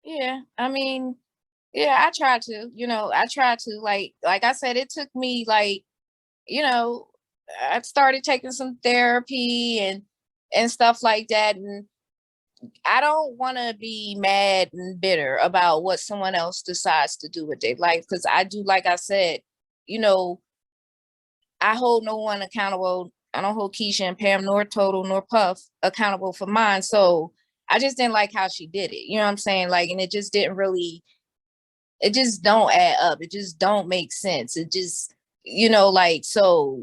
Yeah, I mean, yeah, I try to, I try to like I said, it took me like, you know, I started taking some therapy and stuff like that. And I don't want to be mad and bitter about what someone else decides to do with their life. Cause I do, like I said, you know, I hold no one accountable. I don't hold Keisha and Pam nor Total nor Puff accountable for mine. So I just didn't like how she did it. You know what I'm saying? Like, and it just didn't really, it just don't add up. It just don't make sense. It just, like, so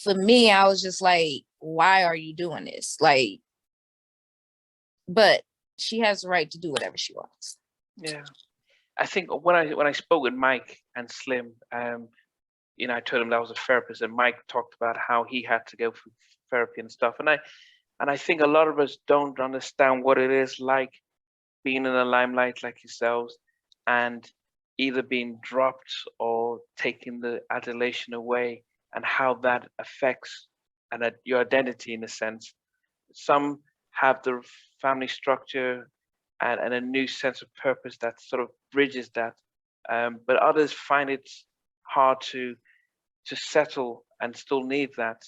for me, I was just like, why are you doing this? Like, but she has the right to do whatever she wants. Yeah. I think when I spoke with Mike and Slim, I told him that I was a therapist, and Mike talked about how he had to go through therapy and stuff. And I think a lot of us don't understand what it is like being in the limelight like yourselves, and either being dropped or taking the adulation away, and how that affects your identity in a sense. Some have the family structure and a new sense of purpose that sort of bridges that, but others find it hard to settle and still need that.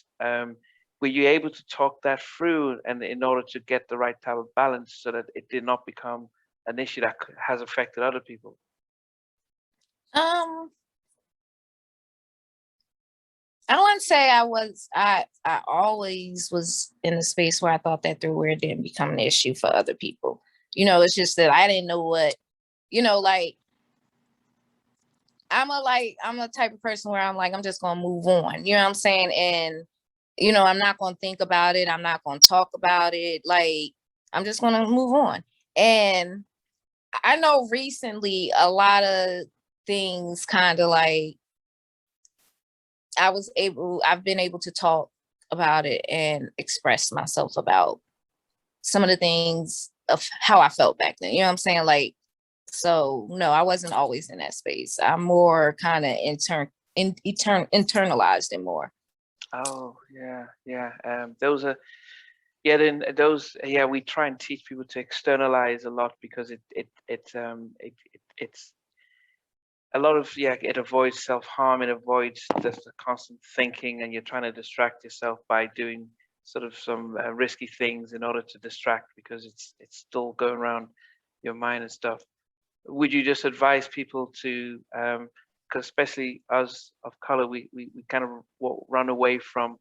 Were you able to talk that through, and in order to get the right type of balance so that it did not become an issue that has affected other people? Um, I don't want to say I always was in a space where I thought that through, where it didn't become an issue for other people. It's just that I didn't know what, like I'm a type of person where I'm like, I'm just gonna move on. You know what I'm saying? And I'm not gonna think about it. I'm not gonna talk about it. Like, I'm just gonna move on. And I know recently a lot of things kind of like I've been able to talk about it and express myself about some of the things of how I felt back then. You know what I'm saying? Like, so no, I wasn't always in that space. I'm more kind of internalized it more. Oh yeah, yeah. Those are yeah. Then those yeah. We try and teach people to externalize a lot because it's a lot of yeah. It avoids self harm. It avoids the constant thinking, and you're trying to distract yourself by doing sort of some risky things in order to distract, because it's still going around your mind and stuff. Would you just advise people to, because especially us of color, we kind of run away from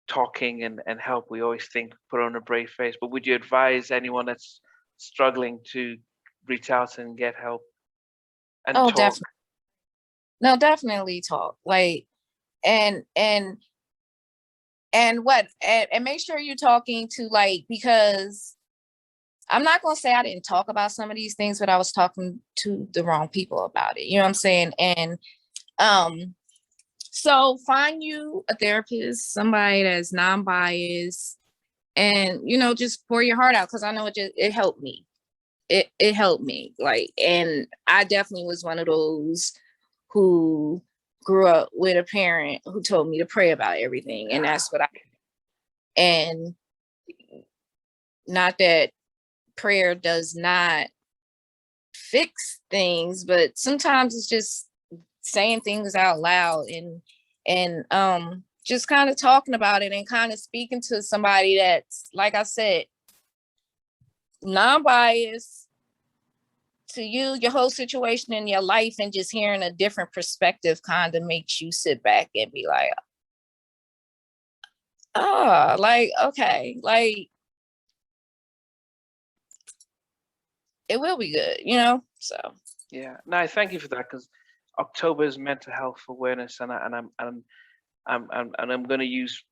talking and help. We always think put on a brave face, but would you advise anyone that's struggling to reach out and get help and Oh, talk? definitely. No, definitely talk. Like, and and make sure you're talking to, like, because I'm not gonna say I didn't talk about some of these things, but I was talking to the wrong people about it. You know what I'm saying? And um, so find you a therapist, somebody that's non-biased, and just pour your heart out, because I know it helped me. It helped me. Like, and I definitely was one of those who grew up with a parent who told me to pray about everything, and that's what I and not that prayer does not fix things, but sometimes it's just saying things out loud and just kind of talking about it and kind of speaking to somebody that's, like I said, non-biased to you, your whole situation in your life, and just hearing a different perspective kind of makes you sit back and be like, oh, like, okay, like, it will be good. So Yeah, no, thank you for that, because October is mental health awareness, and I'm going to use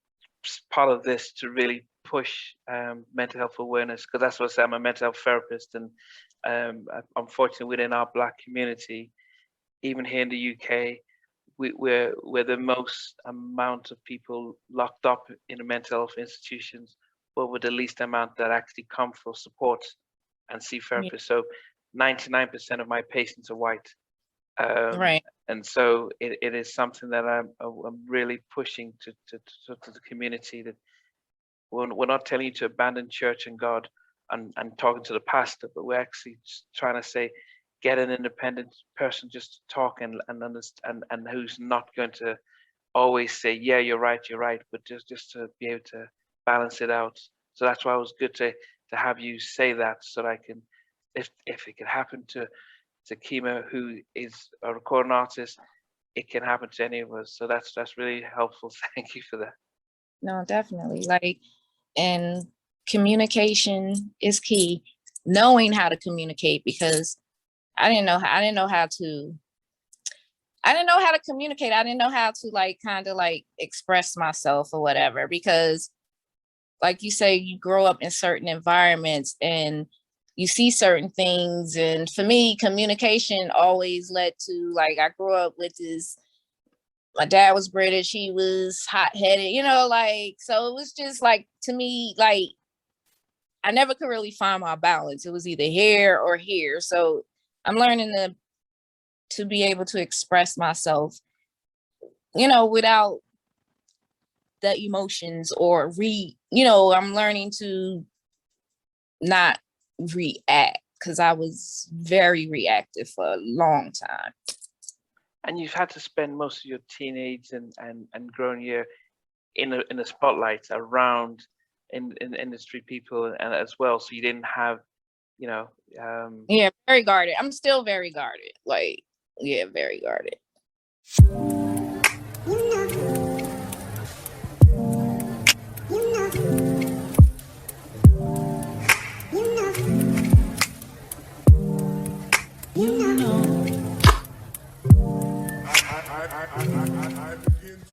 part of this to really push mental health awareness, because that's what I say. I'm a mental health therapist, and unfortunately, within our Black community, even here in the UK, we're the most amount of people locked up in the mental health institutions, but with the least amount that actually come for support and see yeah, therapists. So 99% of my patients are white. Um, right. and so it is something that I'm really pushing to the community, that we're not telling you to abandon church and God, and talking to the pastor, but we're actually just trying to say, get an independent person just to talk and understand, and who's not going to always say, yeah, you're right, but just to be able to balance it out. So that's why it was good to have you say that, so that I can, if it could happen to Kima, who is a recording artist, it can happen to any of us. So that's really helpful. Thank you for that. No, definitely. Like, and communication is key. Knowing how to communicate, because I didn't know how to communicate. I didn't know how to like kind of like express myself or whatever, because like you say, you grow up in certain environments and you see certain things. And for me, communication always led to, like, I grew up with this, my dad was British, he was hot-headed, you know, like, so it was just like, to me, like, I never could really find my balance. It was either here or here. So I'm learning to be able to express myself, you know, without the emotions, or I'm learning to not react, because I was very reactive for a long time. And you've had to spend most of your teenage and growing year in a spotlight around in industry people and as well. So you didn't have, Yeah, very guarded. I'm still very guarded. Like, yeah, very guarded.